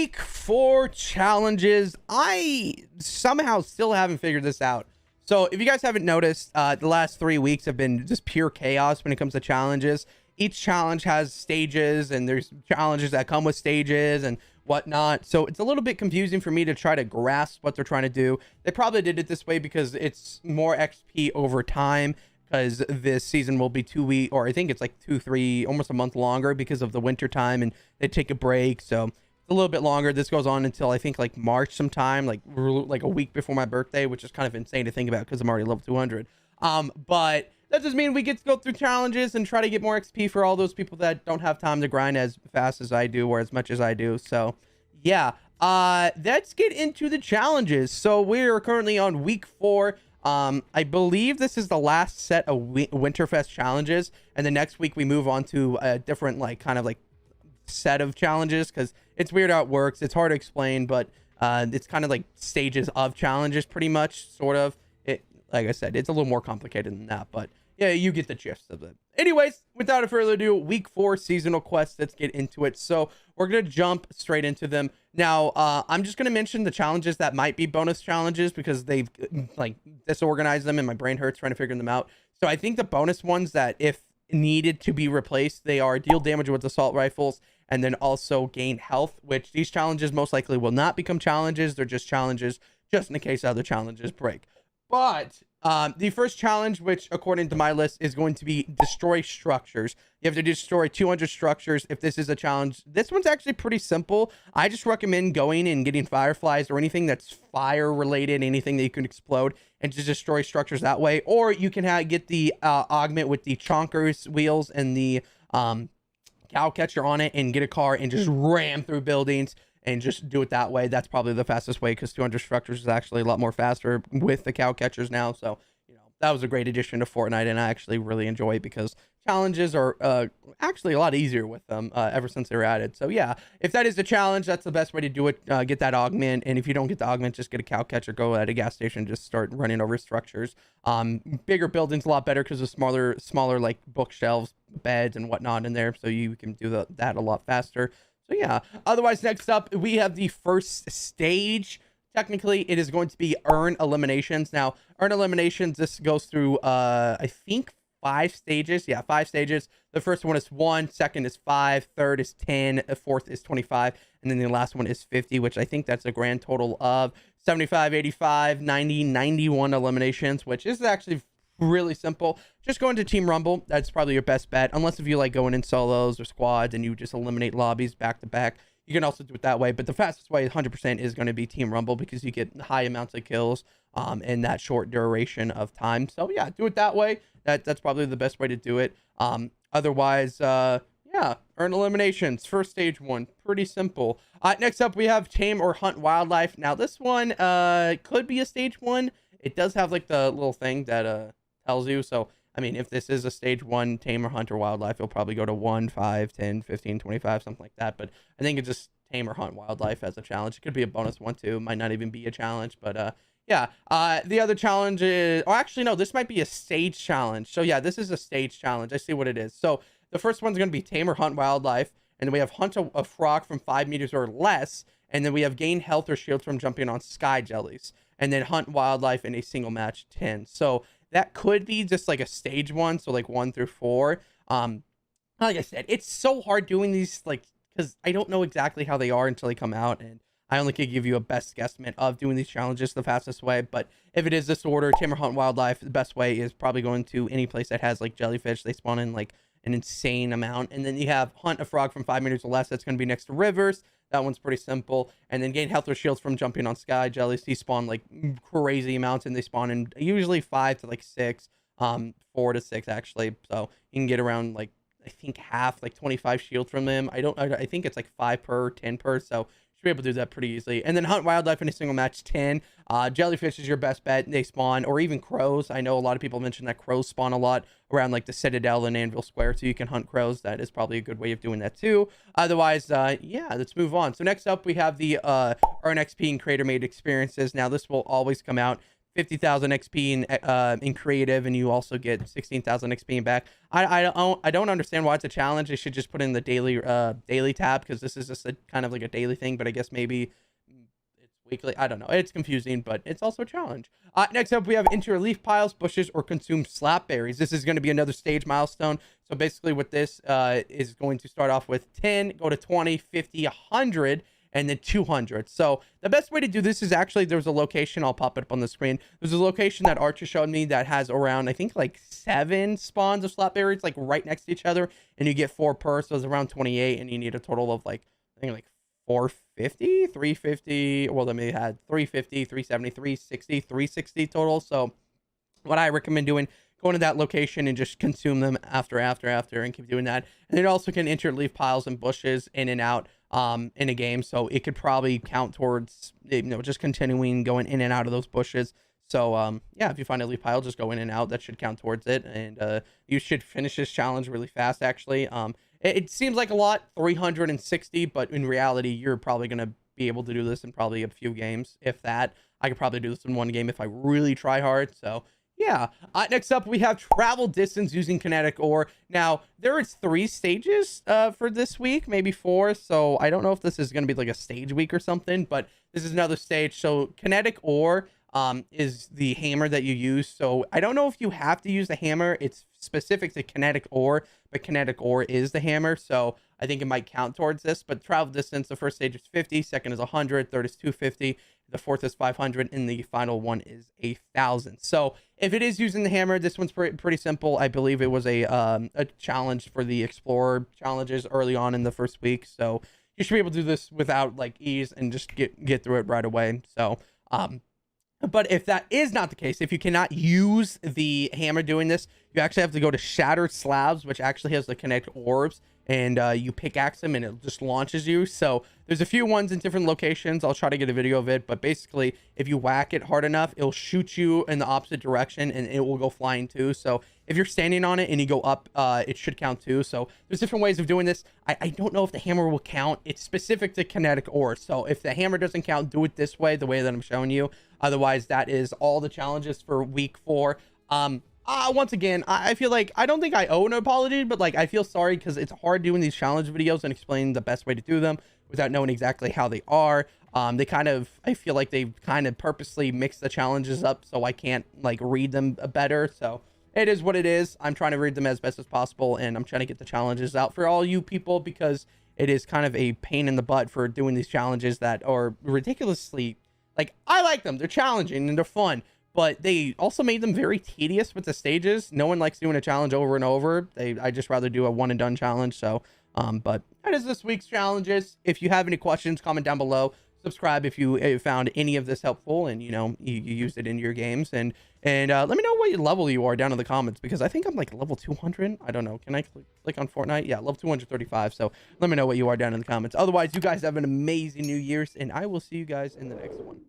week 4 challenges. I somehow still haven't figured this out. So if you guys haven't noticed, the last 3 weeks have been just pure chaos when it comes to challenges. Each challenge has stages, and there's challenges that come with stages and whatnot. So it's a little bit confusing for me to try to grasp what they're trying to do. They probably did it this way because it's more XP over time, because this season will be 2 weeks, or I think it's like 2, 3, almost a month longer because of the winter time, and they take a break. So it's a little bit longer. This goes on until I think like March sometime, like a week before my birthday, which is kind of insane to think about because I'm already level 200. But that does mean we get to go through challenges and try to get more XP for all those people that don't have time to grind as fast as I do or as much as I do. So yeah, let's get into the challenges. So we're currently on week 4. I believe this is the last set of Winterfest challenges, and the next week we move on to a different kind of set of challenges, because it's weird how it works. It's hard to explain, but it's kind of like stages of challenges, pretty much, sort of. Like I said, it's a little more complicated than that, but yeah, you get the gist of it. Anyways, without further ado, week 4 seasonal quests. Let's get into it. So we're gonna jump straight into them now. I'm just gonna mention the challenges that might be bonus challenges because they've disorganized them and my brain hurts trying to figure them out. So I think the bonus ones that, if needed to be replaced, they are deal damage with assault rifles and then also gain health, which these challenges most likely will not become challenges. They're just challenges just in case other challenges break. But the first challenge, which according to my list is going to be destroy structures. You have to destroy 200 structures if this is a challenge. This one's actually pretty simple. I just recommend going and getting fireflies or anything that's fire related, anything that you can explode, and just destroy structures that way. Or you can get the augment with the chonkers wheels and the cow catcher on it and get a car and just ram through buildings and just do it that way. That's probably the fastest way, because 200 structures is actually a lot more faster with the cow catchers now. So, you know, that was a great addition to Fortnite, and I actually really enjoy it because challenges are actually a lot easier with them ever since they were added. So yeah, if that is the challenge, that's the best way to do it. Get that augment, and if you don't get the augment, just get a cow catcher, go at a gas station, just start running over structures. Bigger buildings a lot better because of smaller like bookshelves, beds, and whatnot in there, so you can do that a lot faster. So yeah, otherwise, next up, we have the first stage. Technically, it is going to be earn eliminations. Now, earn eliminations, this goes through, I think, 5 stages. Yeah, 5 stages. The first one is 1, second is 5, third is 10, fourth is 25, and then the last one is 50, which I think that's a grand total of 75, 85, 90, 91 eliminations, which is actually really simple. Just go into Team Rumble. That's probably your best bet, unless if you like going in solos or squads and you just eliminate lobbies back to back. You can also do it that way, but the fastest way 100% is going to be Team Rumble, because you get high amounts of kills in that short duration of time. So yeah, do it that way. That's probably the best way to do it. Otherwise, yeah, earn eliminations. First stage 1, pretty simple. Next up, we have Tame or Hunt Wildlife. Now this one could be a stage 1. It does have like the little thing that tells you. So I mean, if this is a stage 1 Tame or Hunt or Wildlife, it'll probably go to 1, 5, 10, 15, 25, something like that. But I think it's just Tame or Hunt Wildlife as a challenge. It could be a bonus one too. It might not even be a challenge, but yeah. The other challenge is, oh, actually no, this might be a stage challenge. So yeah, this is a stage challenge. I see what it is. So the first one's going to be Tame or Hunt Wildlife, and then we have Hunt a frog from 5 meters or less, and then we have gain health or shields from jumping on sky jellies, and then Hunt Wildlife in a single match 10. So that could be just like a stage 1, so like 1 through 4. Like I said, it's so hard doing these, because I don't know exactly how they are until they come out, and I only could give you a best guesstimate of doing these challenges the fastest way. But if it is this order, Tame or Hunt Wildlife, the best way is probably going to any place that has like jellyfish. They spawn in like an insane amount. And then you have Hunt a frog from 5 meters or less. That's going to be next to rivers. That one's pretty simple. And then gain health or shields from jumping on sky jellies. These spawn like crazy amounts, and they spawn in usually 5 to like 6, 4 to 6 actually. So you can get around like, I think half, like 25 shields from them. I think it's like 5 per, 10 per. So you should be able to do that pretty easily. And then Hunt Wildlife in a single match 10. Jellyfish is your best bet. They spawn, or even crows. I know a lot of people mention that crows spawn a lot around like the Citadel and Anvil Square, so you can hunt crows. That is probably a good way of doing that too. Otherwise, yeah, let's move on. So next up, we have the earn XP and creator made experiences. Now this will always come out 50,000 XP in creative, and you also get 16,000 XP back. I don't understand why it's a challenge. They should just put in the daily tab, because this is just a kind of like a daily thing, but I guess maybe it's weekly. I don't know. It's confusing, but it's also a challenge. Next up, we have enter leaf piles, bushes, or consume slap berries. This is going to be another stage milestone. So basically what this is going to start off with 10, go to 20, 50, 100, and then 200. So the best way to do this is actually, there's a location, I'll pop it up on the screen. There's a location that Archer showed me that has around, I think like 7 spawns of slap berries, like right next to each other, and you get 4 per, so it's around 28, and you need a total of like, I think like 450, 350, well, they may had 350, 370, 360, 360 total. So what I recommend doing, go into that location and just consume them after, and keep doing that. And then also can enter leaf piles and bushes in and out in a game, so it could probably count towards, you know, just continuing going in and out of those bushes. So yeah, if you find a leaf pile, just go in and out. That should count towards it, and you should finish this challenge really fast, actually. It seems like a lot, 360, but in reality, you're probably going to be able to do this in probably a few games, if that. I could probably do this in one game if I really try hard. So yeah. Next up, we have travel distance using Kinectic Ore. Now, there is 3 stages for this week, maybe 4. So I don't know if this is going to be like a stage week or something, but this is another stage. So Kinectic Ore is the hammer that you use. So I don't know if you have to use the hammer. It's specific to Kinectic Ore, but Kinectic Ore is the hammer. So I think it might count towards this. But travel distance, the first stage is 50, second is 100, third is 250, the fourth is 500, and the final one is 1,000. So if it is using the hammer, this one's pretty simple. I believe it was a challenge for the Explorer challenges early on in the first week. So you should be able to do this without like ease and just get through it right away. So but if that is not the case, if you cannot use the hammer doing this, you actually have to go to Shattered Slabs, which actually has the Kinect orbs, and you pickaxe them and it just launches you. So there's a few ones in different locations. I'll try to get a video of it, but basically if you whack it hard enough, it'll shoot you in the opposite direction and it will go flying too. So if you're standing on it and you go up, it should count too. So there's different ways of doing this. I don't know if the hammer will count. It's specific to Kinectic Ore. So if the hammer doesn't count, do it this way, the way that I'm showing you. Otherwise, that is all the challenges for week 4. Once again, I feel like I don't think I owe an apology, but like I feel sorry because it's hard doing these challenge videos and explaining the best way to do them without knowing exactly how they are. They kind of, I feel like they kind of purposely mix the challenges up so I can't like read them better. So it is what it is. I'm trying to read them as best as possible, and I'm trying to get the challenges out for all you people, because it is kind of a pain in the butt for doing these challenges that are ridiculously, like, I like them. They're challenging and they're fun, but they also made them very tedious with the stages. No one likes doing a challenge over and over. I just rather do a one and done challenge. So, but that is this week's challenges. If you have any questions, comment down below. Subscribe if you found any of this helpful and, you know, you used it in your games. And let me know what level you are down in the comments, because I think I'm like level 200. I don't know. Can I click on Fortnite? Yeah, level 235. So let me know what you are down in the comments. Otherwise, you guys have an amazing New Year's, and I will see you guys in the next one.